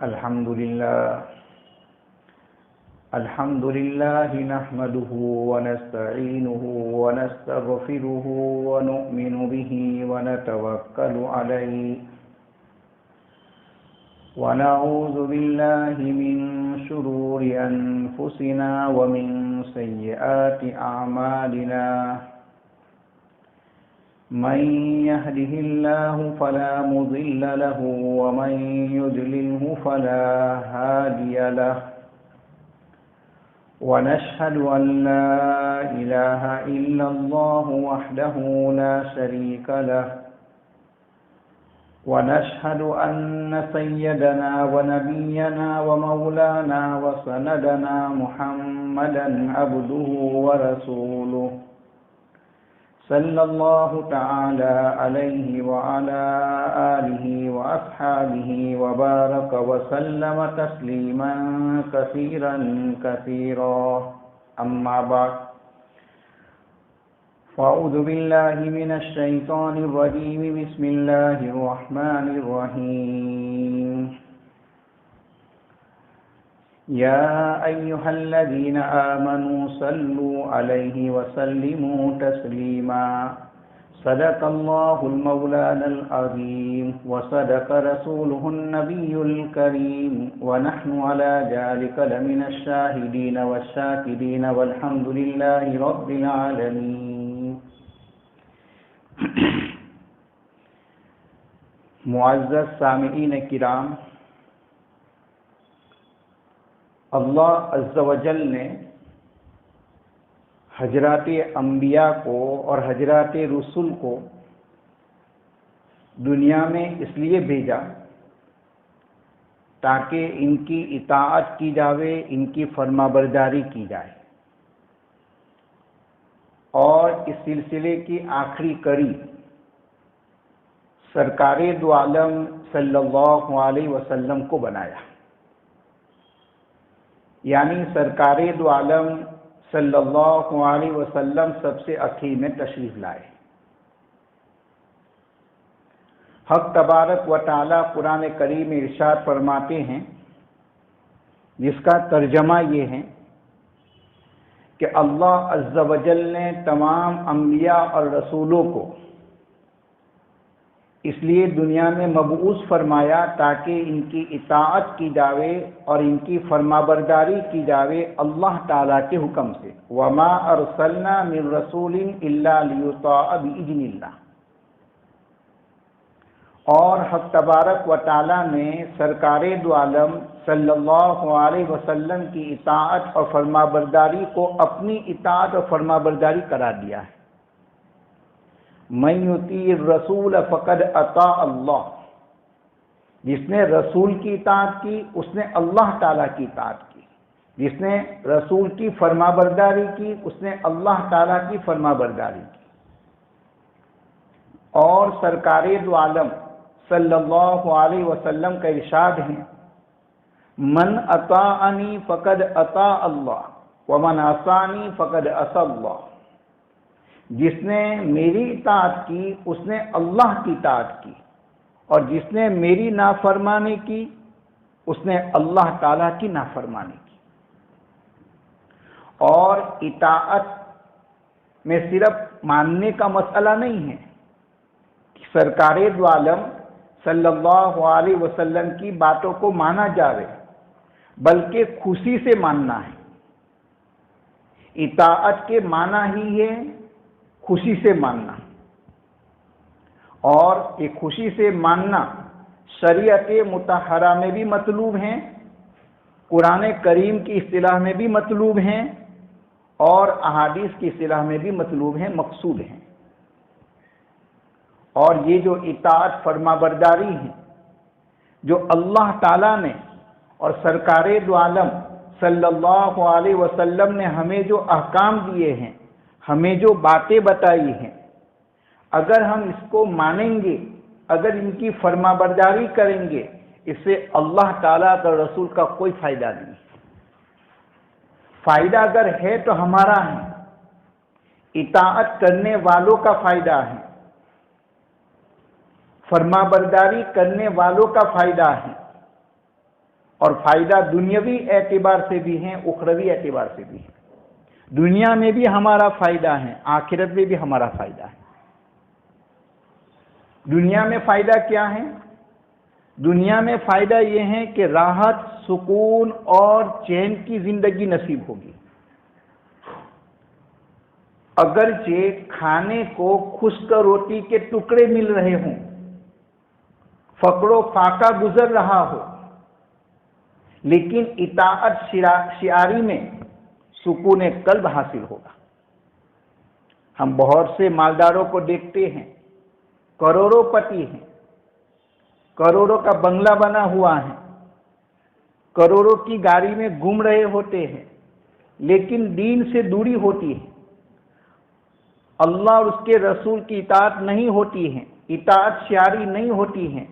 الحمد لله نحمده ونستعينه ونستغفره ونؤمن به ونتوكل عليه ونعوذ بالله من شرور أنفسنا ومن سيئات أعمالنا من يهده الله فلا مضل له ومن يضلله فلا هادي له ونشهد أن لا إله إلا الله وحده لا شريك له ونشهد أن سيدنا ونبينا ومولانا وسندنا محمدا عبده ورسوله صلى الله تعالى عليه وعلى آله وأصحابه وبارك وسلم تسليما كثيرا كثيرا أما بعد فأعوذ بالله من الشيطان الرجيم بسم الله الرحمن الرحيم يا أيها الذين آمنوا صلوا عليه وسلموا تسليما صدق الله المولانا العظيم وصدق رسوله النبي الكريم ونحن على ذلك لمن الشاهدين والشاكرين والحمد لله رب العالمين. معزز سامعین کرام، اللہ عز و جل نے حضرات انبیاء کو اور حضرات رسول کو دنیا میں اس لیے بھیجا تاکہ ان کی اطاعت کی جاوے، ان کی فرما برداری کی جائے، اور اس سلسلے کی آخری کڑی سرکار دو عالم صلی اللہ علیہ وسلم کو بنایا، یعنی سرکار دو عالم صلی اللہ علیہ وسلم سب سے اخیر میں تشریف لائے۔ حق تبارک و تعالی قرآن کریم میں ارشاد فرماتے ہیں، جس کا ترجمہ یہ ہے کہ اللہ عز و جل نے تمام انبیاء اور رسولوں کو اس لیے دنیا میں مبعوث فرمایا تاکہ ان کی اطاعت کی جاوے اور ان کی فرما برداری کی جاوے اللہ تعالیٰ کے حکم سے۔ وَمَا أَرْسَلْنَا مِن رَّسُولٍ إِلَّا لِيُطَاعَ بِإِذْنِ اللَّهِ۔ اور حق تبارک و تعالیٰ نے سرکار دو عالم صلی اللہ علیہ وسلم کی اطاعت اور فرما برداری کو اپنی اطاعت اور فرما برداری قرار دیا ہے۔ من یطیع الرسول فقد اطاع اللہ، جس نے رسول کی اطاعت کی اس نے اللہ تعالیٰ کی اطاعت کی، جس نے رسول کی فرما برداری کی اس نے اللہ تعالیٰ کی فرما برداری کی۔ اور سرکار دو عالم صلی اللہ علیہ وسلم کا ارشاد ہے، من اطاعنی فقد اطاع اللہ ومن عصانی فقد عصی اللہ، جس نے میری اطاعت کی اس نے اللہ کی اطاعت کی، اور جس نے میری نافرمانی کی اس نے اللہ تعالیٰ کی نافرمانی کی۔ اور اطاعت میں صرف ماننے کا مسئلہ نہیں ہے کہ سرکار دو عالم صلی اللہ علیہ وسلم کی باتوں کو مانا جاوے، بلکہ خوشی سے ماننا ہے۔ اطاعت کے معنی ہی ہے خوشی سے ماننا، اور یہ خوشی سے ماننا شریعت مطہرہ میں بھی مطلوب ہیں، قرآن کریم کی اصطلاح میں بھی مطلوب ہیں، اور احادیث کی اصطلاح میں بھی مطلوب ہیں، مقصود ہیں۔ اور یہ جو اطاعت فرما برداری ہے جو اللہ تعالیٰ نے اور سرکار دو عالم صلی اللہ علیہ وسلم نے ہمیں جو احکام دیے ہیں، ہمیں جو باتیں بتائی ہیں، اگر ہم اس کو مانیں گے، اگر ان کی فرما برداری کریں گے، اس سے اللہ تعالیٰ کا رسول کا کوئی فائدہ نہیں۔ فائدہ اگر ہے تو ہمارا ہے، اطاعت کرنے والوں کا فائدہ ہے، فرما برداری کرنے والوں کا فائدہ ہے۔ اور فائدہ دنیاوی اعتبار سے بھی ہے، اخروی اعتبار سے بھی ہے۔ دنیا میں بھی ہمارا فائدہ ہے، آخرت میں بھی ہمارا فائدہ ہے۔ دنیا میں فائدہ کیا ہے؟ دنیا میں فائدہ یہ ہے کہ راحت، سکون اور چین کی زندگی نصیب ہوگی۔ اگرچہ کھانے کو خشک روٹی کے ٹکڑے مل رہے ہوں، فقر و فاقہ گزر رہا ہو، لیکن اطاعت شعاری میں سکون قلب حاصل ہوگا۔ ہم بہت سے مالداروں کو دیکھتے ہیں، کروڑوں پتی ہیں، کروڑوں کا بنگلہ بنا ہوا ہے، کروڑوں کی گاڑی میں گھوم رہے ہوتے ہیں، لیکن دین سے دوری ہوتی ہے، اللہ اور اس کے رسول کی اطاعت نہیں ہوتی ہے، اطاعت شعاری نہیں ہوتی ہے،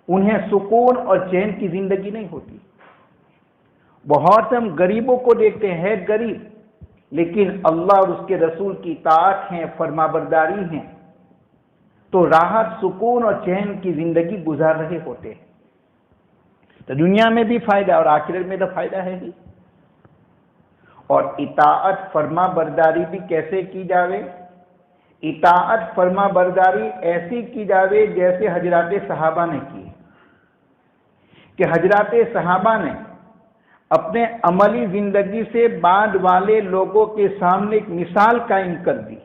انہیں سکون اور چین کی زندگی نہیں ہوتی۔ بہت سے ہم غریبوں کو دیکھتے ہیں غریب، لیکن اللہ اور اس کے رسول کی اطاعت ہے، فرما برداری ہیں، تو راحت، سکون اور چین کی زندگی گزار رہے ہوتے ہیں۔ تو دنیا میں بھی فائدہ اور آخرت میں تو فائدہ ہے ہی۔ اور اطاعت فرما برداری بھی کیسے کی جاوے؟ اطاعت فرما برداری ایسی کی جاوے جیسے حضرات صحابہ نے کی، کہ حضرات صحابہ نے اپنے عملی زندگی سے بعد والے لوگوں کے سامنے ایک مثال قائم کر دی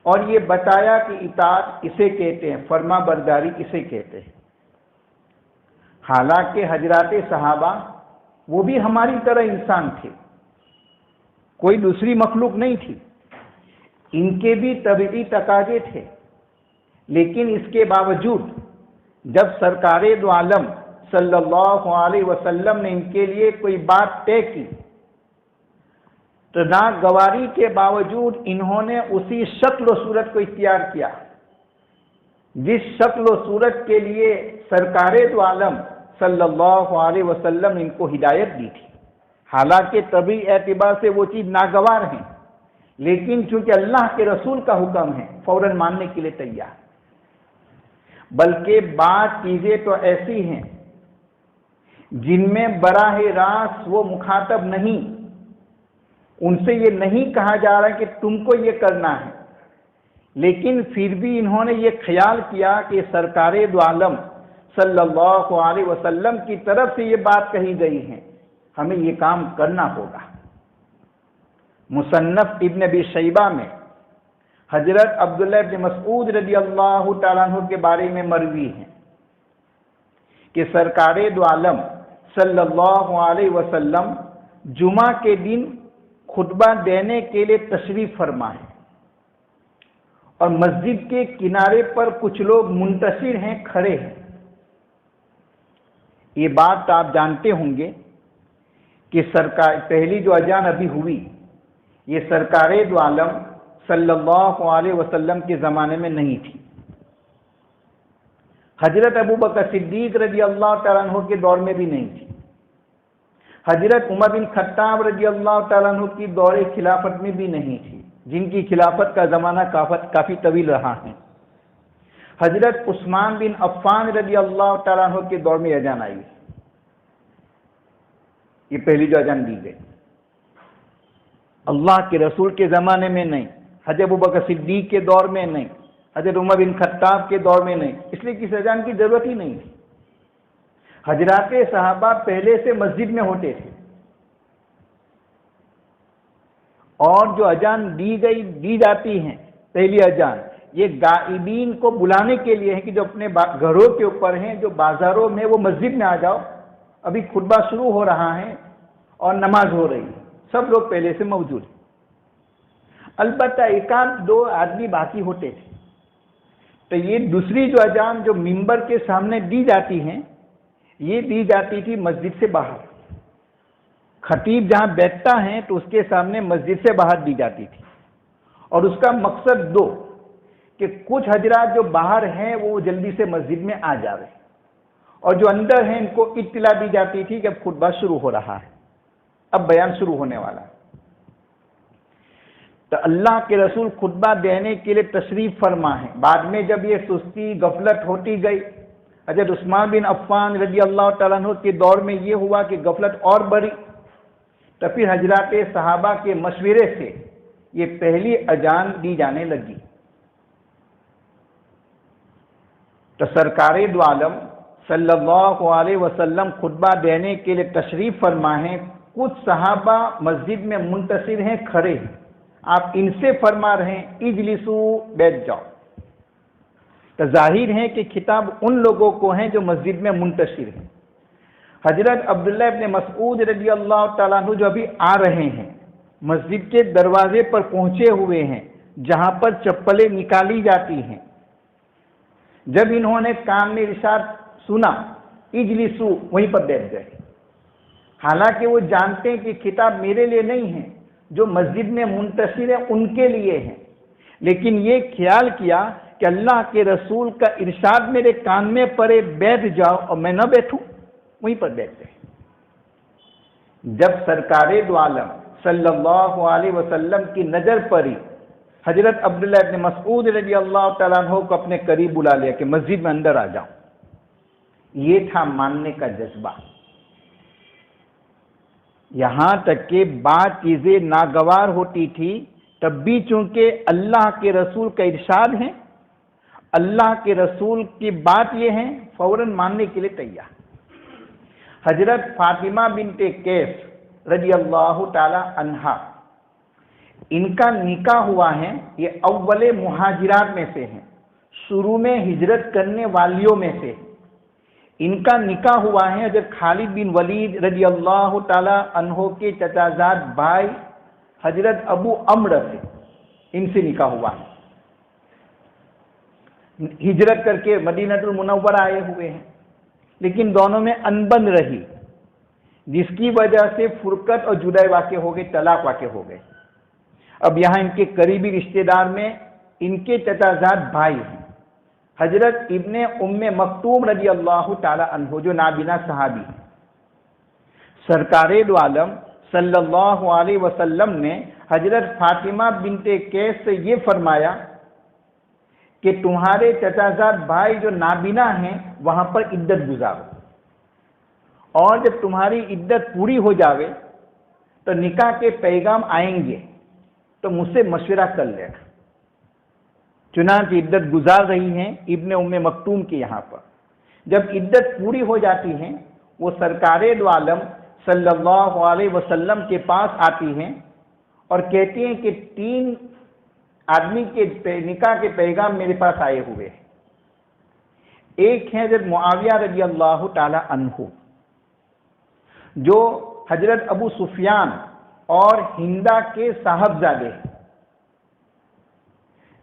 اور یہ بتایا کہ اطاعت اسے کہتے ہیں، فرما برداری اسے کہتے ہیں۔ حالانکہ حضرات صحابہ وہ بھی ہماری طرح انسان تھے، کوئی دوسری مخلوق نہیں تھی، ان کے بھی طبعی تقاضے تھے، لیکن اس کے باوجود جب سرکار دو عالم صلی اللہ علیہ وسلم نے ان کے لیے کوئی بات طے کی تو ناگواری کے باوجود انہوں نے اسی شکل و صورت کو اختیار کیا جس شکل و صورت کے لیے سرکار دو عالم صلی اللہ علیہ وسلم نے ان کو ہدایت دی تھی۔ حالانکہ طبعی اعتبار سے وہ چیز ناگوار ہیں، لیکن چونکہ اللہ کے رسول کا حکم ہے فوراً ماننے کے لیے تیار۔ بلکہ بعض چیزیں تو ایسی ہیں جن میں براہ راست وہ مخاطب نہیں، ان سے یہ نہیں کہا جا رہا کہ تم کو یہ کرنا ہے، لیکن پھر بھی انہوں نے یہ خیال کیا کہ سرکار دو عالم صلی اللہ علیہ وسلم کی طرف سے یہ بات کہی گئی ہے، ہمیں یہ کام کرنا ہوگا۔ مصنف ابن ابی شیبہ میں حضرت عبداللہ ابن مسعود رضی اللہ تعالیٰ عنہ کے بارے میں مروی ہے کہ سرکار دو عالم صلی اللہ علیہ وسلم جمعہ کے دن خطبہ دینے کے لیے تشریف فرما ہے، اور مسجد کے کنارے پر کچھ لوگ منتشر ہیں، کھڑے ہیں۔ یہ بات آپ جانتے ہوں گے کہ سرکار پہلی جو اذان ابھی ہوئی یہ سرکار دو عالم صلی اللہ علیہ وسلم کے زمانے میں نہیں تھی، حضرت ابوبکر صدیق رضی اللہ تعالیٰ عنہ کے دور میں بھی نہیں تھی، حضرت عمر بن خطاب رضی اللہ تعالیٰ عنہ کی دور خلافت میں بھی نہیں تھی، جن کی خلافت کا زمانہ کافی طویل رہا ہے، حضرت عثمان بن عفان رضی اللہ تعالیٰ عنہ کے دور میں اذان آئی، یہ پہلی جو اذان دی گئی، اللہ کے رسول کے زمانے میں نہیں، حضرت ابوبکر صدیق کے دور میں نہیں، حضرت عمر بن خطاب کے دور میں نہیں، اس لیے کسی اذان کی ضرورت ہی نہیں تھی۔ حضرات صحابہ پہلے سے مسجد میں ہوتے تھے، اور جو اذان دی جاتی ہیں پہلی اذان یہ غائبین کو بلانے کے لیے ہے کہ جو اپنے گھروں کے اوپر ہیں، جو بازاروں میں، وہ مسجد میں آ جاؤ، ابھی خطبہ شروع ہو رہا ہے اور نماز ہو رہی ہے، سب لوگ پہلے سے موجود ہیں۔ البتہ ایک آدھ دو آدمی باقی ہوتے تھے، تو یہ دوسری جو اذان جو ممبر کے سامنے دی جاتی ہیں یہ دی جاتی تھی مسجد سے باہر، خطیب جہاں بیٹھتا ہے تو اس کے سامنے مسجد سے باہر دی جاتی تھی، اور اس کا مقصد دو کہ کچھ حضرات جو باہر ہیں وہ جلدی سے مسجد میں آ جاوے، اور جو اندر ہیں ان کو اطلاع دی جاتی تھی کہ اب خطبہ شروع ہو رہا ہے، اب بیان شروع ہونے والا ہے۔ تو اللہ کے رسول خطبہ دینے کے لیے تشریف فرما ہے، بعد میں جب یہ سستی غفلت ہوتی گئی حضرت عثمان بن عفان رضی اللہ تعالیٰ عنہ کے دور میں یہ ہوا کہ غفلت اور بڑھی، تو پھر حضرات صحابہ کے مشورے سے یہ پہلی اذان دی جانے لگی۔ تو سرکار دو عالم صلی اللہ علیہ وسلم خطبہ دینے کے لیے تشریف فرما ہیں، کچھ صحابہ مسجد میں منتظر ہیں، کھڑے ہیں، آپ ان سے فرما رہے ہیں اجلسو، بیٹھ جاؤ۔ تو ظاہر ہے کہ خطاب ان لوگوں کو ہیں جو مسجد میں منتشر ہیں۔ حضرت عبداللہ ابن مسعود رضی اللہ تعالیٰ عنہ جو ابھی آ رہے ہیں، مسجد کے دروازے پر پہنچے ہوئے ہیں جہاں پر چپلیں نکالی جاتی ہیں۔ جب انہوں نے کان میں ارشاد سنا اجلسو، وہیں پر بیٹھ گئے۔ حالانکہ وہ جانتے ہیں کہ خطاب میرے لیے نہیں ہے، جو مسجد میں منتشر ہیں ان کے لیے ہے، لیکن یہ خیال کیا کہ اللہ کے رسول کا ارشاد میرے کان میں پڑے بیٹھ جاؤ، اور میں نہ بیٹھوں، وہیں پر بیٹھ گئے۔ جب سرکار دو عالم صلی اللہ علیہ وسلم کی نظر پڑی، حضرت عبداللہ ابن مسعود رضی اللہ تعالیٰ عنہ کو اپنے قریب بلا لیا کہ مسجد میں اندر آ جاؤ۔ یہ تھا ماننے کا جذبہ۔ یہاں تک کہ بعض چیزیں ناگوار ہوتی تھی، تب بھی چونکہ اللہ کے رسول کا ارشاد ہے، اللہ کے رسول کی بات یہ ہے، فوراً ماننے کے لیے تیار۔ حضرت فاطمہ بنت قیس رضی اللہ تعالی عنہا، ان کا نکاح ہوا ہے، یہ اول مہاجرات میں سے ہیں، شروع میں ہجرت کرنے والیوں میں سے۔ ان کا نکاح ہوا ہے حضرت خالد بن ولید رضی اللہ تعالی عنہ کے چچا زاد بھائی حضرت ابو عمرو سے، ان سے نکاح ہوا ہے۔ ہجرت کر کے مدینہ المنورہ آئے ہوئے ہیں، لیکن دونوں میں انبن رہی، جس کی وجہ سے فرقت اور جدائی واقع ہو گئی، طلاق واقع ہو گئے۔ اب یہاں ان کے قریبی رشتہ دار میں ان کے چچا زاد بھائی ہیں حضرت ابن ام مکتوم رضی اللہ تعالی عنہ، جو نابینا صحابی ہیں۔ سرکار دو عالم صلی اللہ علیہ وسلم نے حضرت فاطمہ بنت قیس سے یہ فرمایا کہ تمہارے چچا زاد بھائی جو نابینا ہیں وہاں پر عدت گزارو، اور جب تمہاری عدت پوری ہو جاوے تو نکاح کے پیغام آئیں گے تو مجھ سے مشورہ کر لینا۔ چنانچہ عدت گزار رہی ہیں ابن ام مکتوم کے یہاں پر۔ جب عدت پوری ہو جاتی ہیں، وہ سرکار دو عالم صلی اللہ علیہ وسلم کے پاس آتی ہیں اور کہتی ہیں کہ 3 آدمی کے نکاح کے پیغام میرے پاس آئے ہوئے ہیں۔ ایک ہے حضرت معاویہ رضی اللہ تعالی عنہ، جو حضرت ابو سفیان اور ہندا کے صاحبزادے ہیں،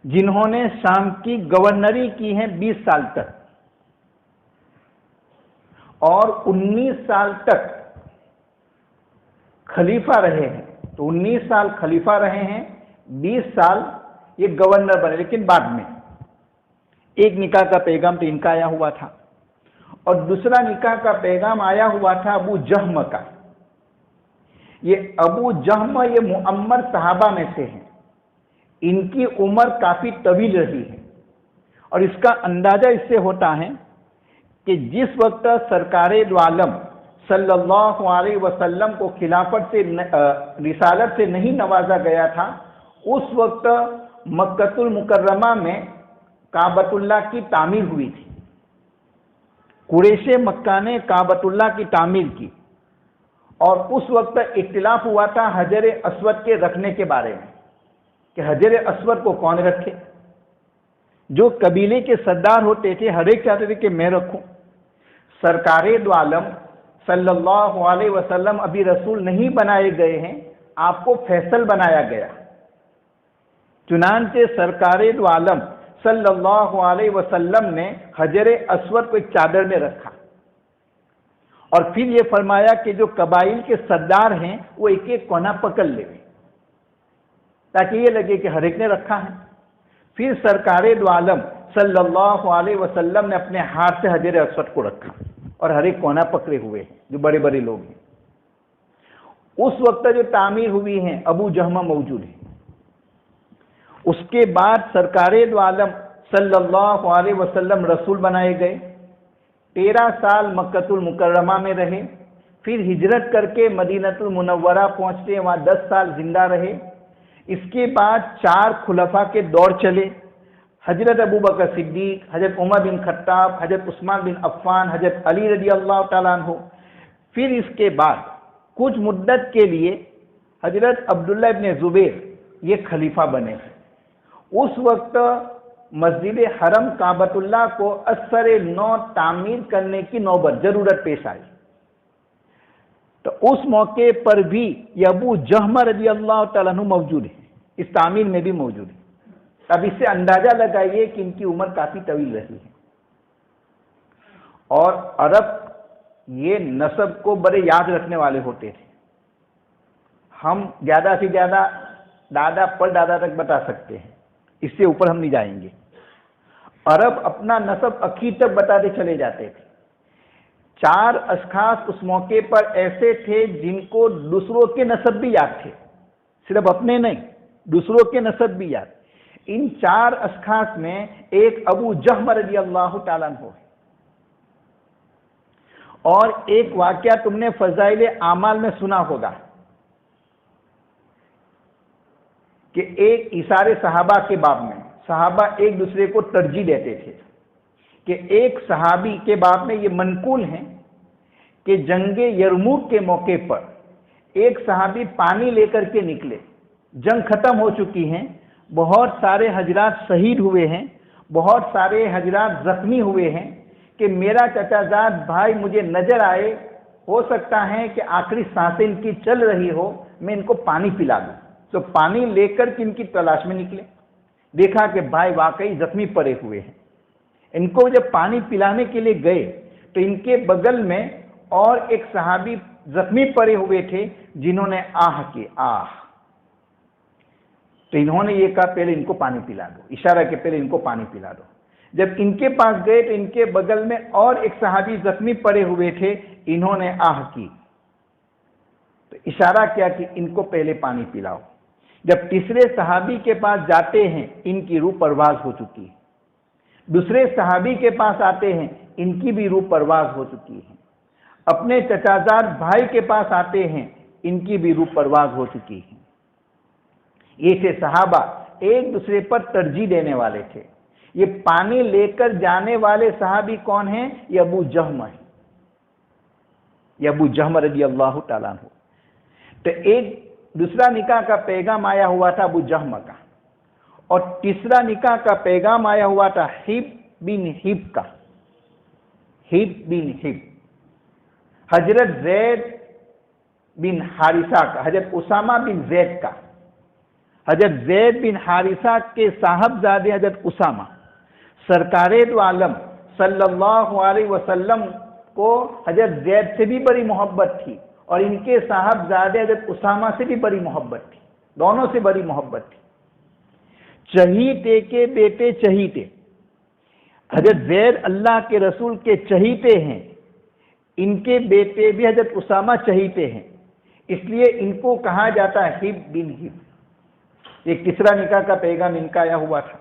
جنہوں نے شام کی گورنری کی ہے 20 سال تک، اور 19 سال تک خلیفہ رہے ہیں۔ تو 19 سال خلیفہ رہے ہیں، 20 سال یہ گورنر بنے، لیکن بعد میں ایک نکاح کا پیغام تو ان کا آیا ہوا تھا، اور دوسرا نکاح کا پیغام آیا ہوا تھا ابو جہم کا۔ یہ ابو جہم یہ معمر صحابہ میں سے ہیں، ان کی عمر کافی طویل رہی ہے، اور اس کا اندازہ اس سے ہوتا ہے کہ جس وقت سرکار دو عالم صلی اللہ علیہ وسلم کو خلافت سے رسالت سے نہیں نوازا گیا تھا، اس وقت مکۃ المکرمہ میں کعبۃ اللہ کی تعمیر ہوئی تھی۔ قریش مکہ نے کعبۃ اللہ کی تعمیر کی، اور اس وقت اختلاف ہوا تھا حجر اسود کے رکھنے کے بارے میں کہ حجر اسود کو کون رکھے۔ جو قبیلے کے سردار ہوتے تھے ہر ایک چاہتے تھے کہ میں رکھوں۔ سرکار دو عالم صلی اللہ علیہ وسلم ابھی رسول نہیں بنائے گئے ہیں، آپ کو فیصل بنایا گیا۔ چنانچہ سرکار دو عالم صلی اللہ علیہ وسلم نے حجر اسود کو ایک چادر میں رکھا، اور پھر یہ فرمایا کہ جو قبائل کے سردار ہیں وہ ایک ایک کونا پکڑ لے، تاکہ یہ لگے کہ ہر ایک نے رکھا ہے۔ پھر سرکار دو عالم صلی اللہ علیہ وسلم نے اپنے ہاتھ سے حجر اسود کو رکھا، اور ہر ایک کونا پکڑے ہوئے ہیں جو بڑے بڑے لوگ ہیں۔ اس وقت جو تعمیر ہوئی ہیں ابو جہمہ موجود ہیں۔ اس کے بعد سرکار دو عالم صلی اللہ علیہ وسلم رسول بنائے گئے، 13 سال مکۃ المکرمہ میں رہے، پھر ہجرت کر کے مدینۃ المنورہ پہنچتے، وہاں 10 سال زندہ رہے۔ اس کے بعد 4 خلفاء کے دور چلے، حضرت ابوبکر صدیق، حضرت عمر بن خطاب، حضرت عثمان بن عفان، حضرت علی رضی اللہ تعالیٰ عنہ۔ پھر اس کے بعد کچھ مدت کے لیے حضرت عبداللہ ابن زبیر یہ خلیفہ بنے۔ اس وقت مسجد حرم کعبۃ اللہ کو اثر نو تعمیر کرنے کی نوبت ضرورت پیش آئی، تو اس موقع پر بھی یہ ابو جہم رضی اللہ تعالیٰ عنہ موجود ہے، اس تعمیر میں بھی موجود ہے۔ اب اس سے اندازہ لگائیے کہ ان کی عمر کافی طویل رہی ہے، اور عرب یہ نسب کو بڑے یاد رکھنے والے ہوتے تھے۔ ہم زیادہ سے زیادہ دادا پر دادا تک بتا سکتے ہیں، اس سے اوپر ہم نہیں جائیں گے۔ عرب اپنا نسب اخیر تک بتاتے چلے جاتے تھے۔ 4 اشخاص اس موقع پر ایسے تھے جن کو دوسروں کے نسب بھی یاد تھے، صرف اپنے نہیں، دوسروں کے نسب بھی یاد۔ ان 4 اشخاص میں ایک ابو جہم رضی اللہ تعالیٰ عنہ ہے، اور ایک واقعہ تم نے فضائل اعمال میں سنا ہوگا کہ ایک اثار صحابہ کے باب میں صحابہ ایک دوسرے کو ترجیح دیتے تھے، کہ ایک صحابی کے باب میں یہ منقول ہے کہ جنگ یرموک کے موقع پر ایک صحابی پانی لے کر کے نکلے، جنگ ختم ہو چکی ہیں، بہت سارے حضرات شہید ہوئے ہیں، بہت سارے حضرات زخمی ہوئے ہیں، کہ میرا چچا زاد بھائی مجھے نظر آئے، ہو سکتا ہے کہ آخری سانسیں ان کی چل رہی ہو، میں ان کو پانی پلا دوں۔ تو پانی لے کر کے ان کی تلاش میں نکلے، دیکھا کہ بھائی واقعی زخمی پڑے ہوئے ہیں۔ ان کو جب پانی پلانے کے لیے گئے تو ان کے بغل میں اور ایک صحابی زخمی پڑے ہوئے تھے، جنہوں نے آہ کی آہ، تو انہوں نے یہ کہا پہلے ان کو پانی پلا دو، اشارہ کہ پہلے ان کو پانی پلا دو۔ جب ان کے پاس گئے تو ان کے بغل میں اور ایک صحابی زخمی پڑے ہوئے تھے، انہوں نے آہ کی، تو اشارہ کیا کہ ان کو پہلے پانی پلاؤ۔ جب تیسرے صحابی کے پاس جاتے ہیں، ان کی روح پرواز ہو چکی ہے، دوسرے صحابی کے پاس آتے ہیں، ان کی بھی روح پرواز ہو چکی ہے، اپنے چچازاد بھائی کے پاس آتے ہیں، ان کی بھی روح پرواز ہو چکی ہے۔ یہ تھے صحابہ ایک دوسرے پر ترجیح دینے والے تھے۔ یہ پانی لے کر جانے والے صحابی کون ہیں؟ یہ ابو جہم ہے، یہ ابو جہم رضی اللہ تعالیٰ عنہ۔ تو ایک دوسرا نکاح کا پیغام آیا ہوا تھا ابو جہم کا، اور تیسرا نکاح کا پیغام آیا ہوا تھا حب بن حب کا، حب بن حب، حضرت زید بن حارثہ کا، حضرت اسامہ بن زید کا۔ حضرت زید بن حارثہ کے صاحبزادے حضرت اسامہ، سرکار دو عالم صلی اللہ علیہ وسلم کو حضرت زید سے بھی بڑی محبت تھی، اور ان کے صاحبزادے حضرت اسامہ سے بھی بڑی محبت تھی، دونوں سے بڑی محبت تھی۔ چہیتے کے بیٹے چہیتے، حضرت زید اللہ کے رسول کے چہیتے ہیں، ان کے بیٹے بھی حضرت اسامہ چہیتے ہیں، اس لیے ان کو کہا جاتا ہے حب بن حب۔ ایک تیسرا نکاح کا پیغام ان کا آیا ہوا تھا۔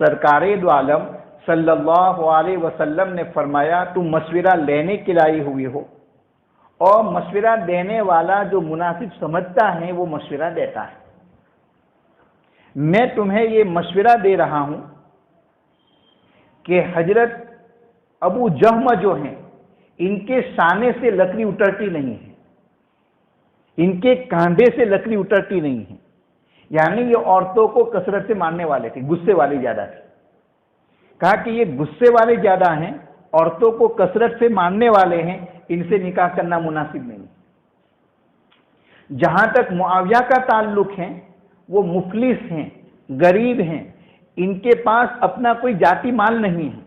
سرکار دو عالم صلی اللہ علیہ وسلم نے فرمایا تم مشورہ لینے کے لیے ہوئی ہو، اور مشورہ دینے والا جو مناسب سمجھتا ہے وہ مشورہ دیتا ہے۔ میں تمہیں یہ مشورہ دے رہا ہوں کہ حضرت ابو جہم جو ہیں، ان کے سانے سے لکڑی اترتی نہیں ہے، ان کے کاندھے سے لکڑی اترتی نہیں ہے، یعنی یہ عورتوں کو کثرت سے مارنے والے تھے، غصے والے زیادہ تھے۔ کہا کہ یہ غصے والے زیادہ ہیں، عورتوں کو کثرت سے مارنے والے ہیں، ان سے نکاح کرنا مناسب نہیں۔ جہاں تک معاویہ کا تعلق ہے، وہ مفلس ہیں، غریب ہیں، ان کے پاس اپنا کوئی جاتی مال نہیں ہے،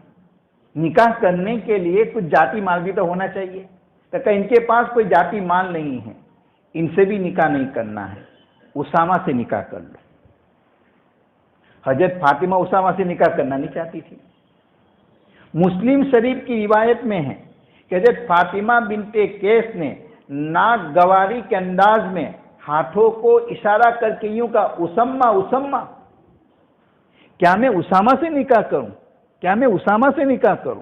نکاح کرنے کے لیے کچھ جاتی مال بھی تو ہونا چاہیے، کہ ان کے پاس کوئی جاتی مال نہیں ہے، ان سے بھی نکاح نہیں کرنا ہے، اسامہ سے نکاح کر لو۔ حضرت فاطمہ اسامہ سے نکاح کرنا نہیں چاہتی تھی۔ مسلم شریف کی روایت میں ہے کہ حضرت فاطمہ بنت قیس نے ناک گواری کے انداز میں ہاتھوں کو اشارہ کر کے یوں کہا اسامہ اسامہ، کیا میں اسامہ سے نکاح کروں، کیا میں اسامہ سے نکاح کروں؟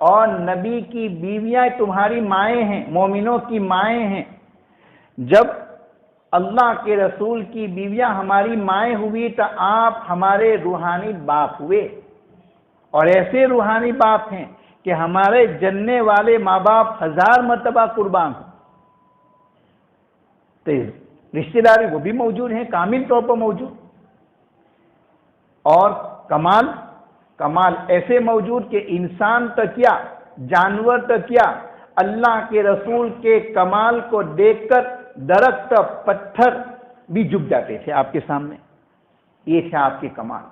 اور نبی کی بیویاں تمہاری مائیں ہیں، مومنوں کی مائیں ہیں۔ جب اللہ کے رسول کی بیویاں ہماری مائیں ہوئی تو آپ ہمارے روحانی باپ ہوئے، اور ایسے روحانی باپ ہیں کہ ہمارے جننے والے ماں باپ 1000 مرتبہ قربان ہوں۔ تو رشتہ داری وہ بھی موجود ہیں، کامل طور پر موجود، اور کمال ایسے موجود کہ انسان تک کیا، جانور تک کیا، اللہ کے رسول کے کمال کو دیکھ کر درخت پتھر بھی جھک جاتے تھے آپ کے سامنے۔ یہ تھے آپ کے کمال،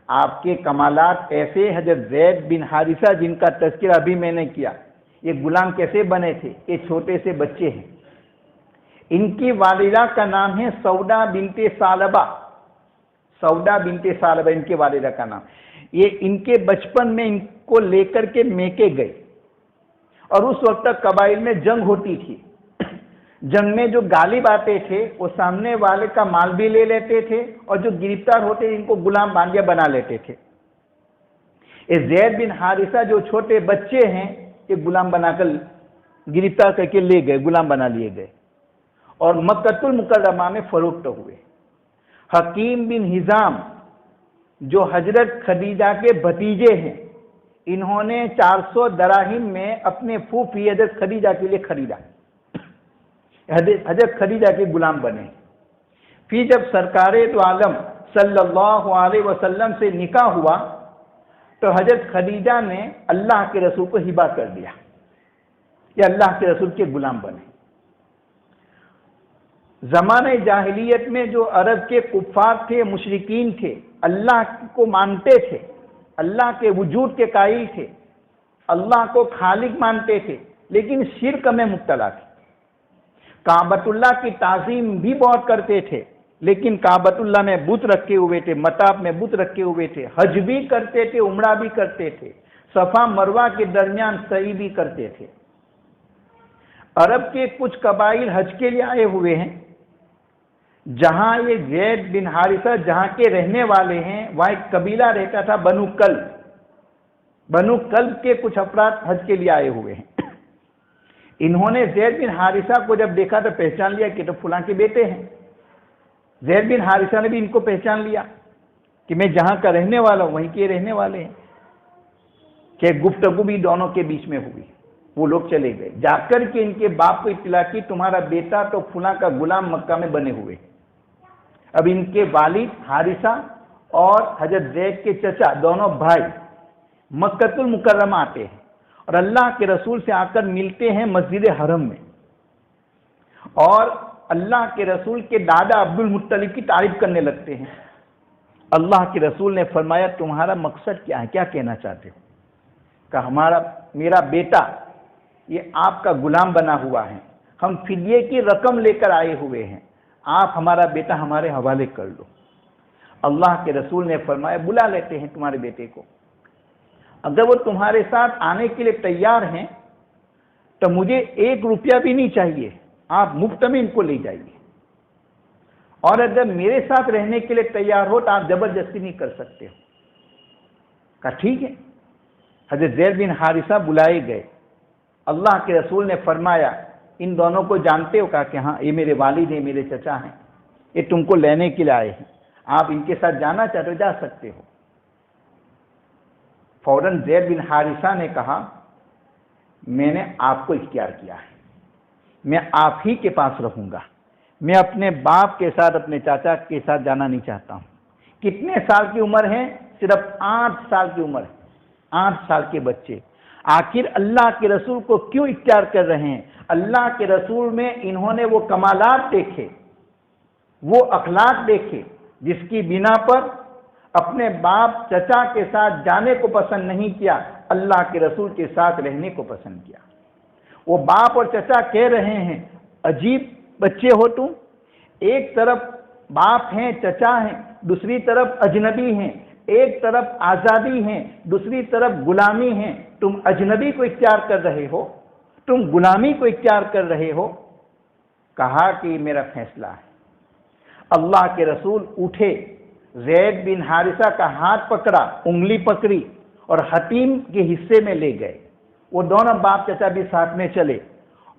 آپ کے کمالات ایسے۔ حضرت زید بن حارثہ جن کا تذکرہ ابھی میں نے کیا، یہ غلام کیسے بنے تھے؟ یہ چھوٹے سے بچے ہیں۔ ان کی والدہ کا نام ہے سودا بنت ثعلبہ، سودا بنت ثعلبہ ان کے والدہ کا نام۔ یہ ان کے بچپن میں ان کو لے کر کے میکے گئے، اور اس وقت تک قبائل میں جنگ ہوتی تھی۔ جنگ میں جو غالب آتے تھے وہ سامنے والے کا مال بھی لے لیتے تھے، اور جو گرفتار ہوتے ان کو غلام باندیا بنا لیتے تھے۔ یہ زید بن حارثہ جو چھوٹے بچے ہیں، یہ غلام بنا کر گرفتار کر کے لے گئے، غلام بنا لیے گئے، اور مکہ المکرمہ میں فروخت ہوئے۔ حکیم بن حزام جو حضرت خدیجہ کے بھتیجے ہیں، انہوں نے 400 دراہم میں اپنے پھوپھی حضرت خدیجہ کے لیے خریدا، حضرت خدیجہ کے غلام بنے۔ پھر جب سرکار دو عالم صلی اللہ علیہ وسلم سے نکاح ہوا تو حضرت خدیجہ نے اللہ کے رسول کو ہبہ کر دیا، یہ اللہ کے رسول کے غلام بنے۔ زمانہ جاہلیت میں جو عرب کے کفار تھے، مشرکین تھے، اللہ کو مانتے تھے، اللہ کے وجود کے قائل تھے، اللہ کو خالق مانتے تھے، لیکن شرک میں مبتلا تھے۔ کعبۃ اللہ کی تعظیم بھی بہت کرتے تھے، لیکن کعبۃ اللہ میں بت رکھے ہوئے تھے، مطاف میں بت رکھے ہوئے تھے، حج بھی کرتے تھے، عمرہ بھی کرتے تھے، صفا مروہ کے درمیان سعی بھی کرتے تھے۔ عرب کے کچھ قبائل حج کے لیے آئے ہوئے ہیں، جہاں یہ زید بن حارثہ جہاں کے رہنے والے ہیں، وہاں ایک قبیلہ رہتا تھا بنو کلب۔ بنو کلب کے کچھ افراد حج کے لیے آئے ہوئے ہیں۔ انہوں نے زید بن حارثہ کو جب دیکھا تو پہچان لیا کہ تو فلاں کے بیٹے ہیں۔ زید بن حارثہ نے بھی ان کو پہچان لیا کہ میں جہاں کا رہنے والا ہوں وہیں کے رہنے والے ہیں، کہ گفتگو بھی دونوں کے بیچ میں ہوئی۔ وہ لوگ چلے گئے، جا کر کے ان کے باپ کو اطلاع کی تمہارا بیٹا تو فلاں کا غلام مکہ میں بنے ہوئے۔ اب ان کے والد حارثہ اور حضرت زید کے چچا دونوں بھائی مکہ المکرمہ آتے ہیں، اور اللہ کے رسول سے آ کر ملتے ہیں مسجد حرم میں، اور اللہ کے رسول کے دادا عبد المطلب کی تعریف کرنے لگتے ہیں۔ اللہ کے رسول نے فرمایا تمہارا مقصد کیا ہے، کیا کہنا چاہتے ہو؟ کہ میرا بیٹا یہ آپ کا غلام بنا ہوا ہے، ہم فدیے کی رقم لے کر آئے ہوئے ہیں، آپ ہمارا بیٹا ہمارے حوالے کر دو۔ اللہ کے رسول نے فرمایا بلا لیتے ہیں تمہارے بیٹے کو، اگر وہ تمہارے ساتھ آنے کے لیے تیار ہیں تو مجھے 1 روپیہ بھی نہیں چاہیے، آپ مفت میں ان کو لے جائیے، اور اگر میرے ساتھ رہنے کے لیے تیار ہو تو آپ زبردستی نہیں کر سکتے ہو۔ کہا ٹھیک ہے۔ حضرت زید بن حارثہ بلائے گئے، اللہ کے رسول نے فرمایا ان دونوں کو جانتے ہو؟ کہا کہ ہاں یہ میرے والد ہیں، میرے چچا ہیں، یہ تم کو لینے کے لیے آئے ہیں، آپ ان کے ساتھ جانا چاہتے ہو جا سکتے ہو۔ فوراً زید بن حارثہ نے کہا میں نے آپ کو اختیار کیا ہے، میں آپ ہی کے پاس رہوں گا، میں اپنے باپ کے ساتھ اپنے چاچا کے ساتھ جانا نہیں چاہتا ہوں۔ کتنے سال کی عمر ہے؟ صرف 8 سال کی عمر ہے، 8 سال کے بچے۔ آخر اللہ کے رسول کو کیوں اختیار کر رہے ہیں؟ اللہ کے رسول میں انہوں نے وہ کمالات دیکھے، وہ اخلاق دیکھے جس کی بنا پر اپنے باپ چچا کے ساتھ جانے کو پسند نہیں کیا، اللہ کے رسول کے ساتھ رہنے کو پسند کیا۔ وہ باپ اور چچا کہہ رہے ہیں عجیب بچے ہو تم، ایک طرف باپ ہیں چچا ہیں، دوسری طرف اجنبی ہیں، ایک طرف آزادی ہیں، دوسری طرف غلامی ہیں، تم اجنبی کو اختیار کر رہے ہو، تم غلامی کو اختیار کر رہے ہو۔ کہا کہ یہ میرا فیصلہ ہے۔ اللہ کے رسول اٹھے، زید بن حارثہ کا ہاتھ پکڑا، انگلی پکڑی اور حتیم کے حصے میں لے گئے۔ وہ دونوں باپ چچا بھی ساتھ میں چلے،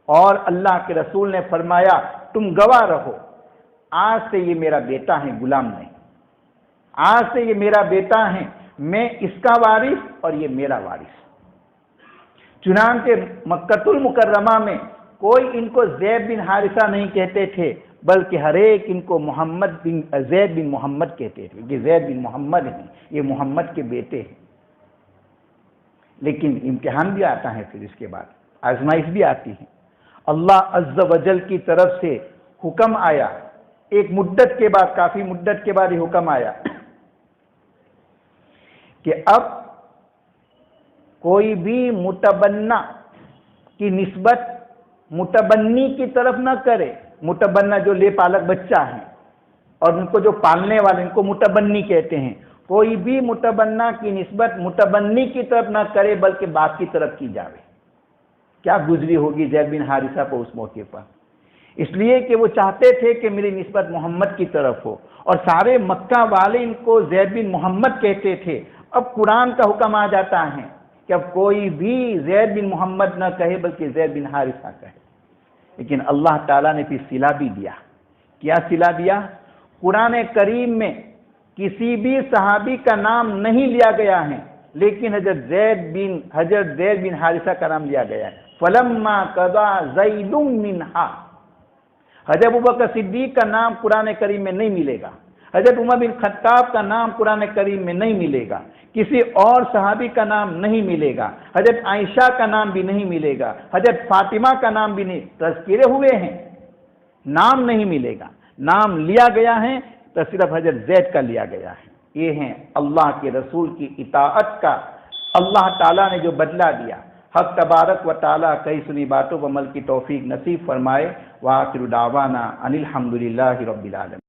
اور اللہ کے رسول نے فرمایا تم گواہ رہو، آج سے یہ میرا بیٹا ہے، غلام نہیں، آج سے یہ میرا بیٹا ہے، میں اس کا وارث اور یہ میرا وارث۔ چنانچہ مکۃ المکرمہ میں کوئی ان کو زید بن حارثہ نہیں کہتے تھے، بلکہ ہر ایک ان کو زید بن محمد کہتے تھے کہ زید بن محمد ہیں، یہ محمد کے بیٹے ہیں۔ لیکن امتحان بھی آتا ہے، پھر اس کے بعد آزمائش بھی آتی ہے۔ اللہ عز و جل کی طرف سے حکم آیا، ایک مدت کے بعد، کافی مدت کے بعد یہ حکم آیا کہ اب کوئی بھی متبنہ کی نسبت متبنی کی طرف نہ کرے۔ متبنہ جو لے پالک بچہ ہیں، اور ان کو جو پالنے والے ان کو متبنی کہتے ہیں۔ کوئی بھی متبنہ کی نسبت متبنی کی طرف نہ کرے بلکہ باپ کی طرف کی جاوے۔ کیا گزری ہوگی زید بن حارثہ کو اس موقع پر، اس لیے کہ وہ چاہتے تھے کہ میری نسبت محمد کی طرف ہو، اور سارے مکہ والے ان کو زید بن محمد کہتے تھے۔ اب قرآن کا حکم آ جاتا ہے کہ اب کوئی بھی زید بن محمد نہ کہے بلکہ زید بن حارثہ کہے۔ لیکن اللہ تعالیٰ نے پھر صلہ بھی دیا۔ کیا صلہ دیا؟ قرآن کریم میں کسی بھی صحابی کا نام نہیں لیا گیا ہے، لیکن حضرت زید بن حارثہ کا نام لیا گیا ہے۔ فَلَمَّا قَضَى زَيْدٌ مِّنْهَا۔ حضرت ابوبکر صدیق کا نام قرآن کریم میں نہیں ملے گا، حضرت عمر بن خطاب کا نام قرآن کریم میں نہیں ملے گا، کسی اور صحابی کا نام نہیں ملے گا، حضرت عائشہ کا نام بھی نہیں ملے گا، حضرت فاطمہ کا نام بھی نہیں، تذکرے ہوئے ہیں، نام نہیں ملے گا۔ نام لیا گیا ہے تو صرف حضرت زید کا لیا گیا ہے۔ یہ ہیں اللہ کے رسول کی اطاعت کا اللہ تعالیٰ نے جو بدلہ دیا۔ حق تبارک و تعالیٰ کئی سنی باتوں پر عمل کی توفیق نصیب فرمائے۔ وآخر دعوانا ان الحمد للہ رب العالمین۔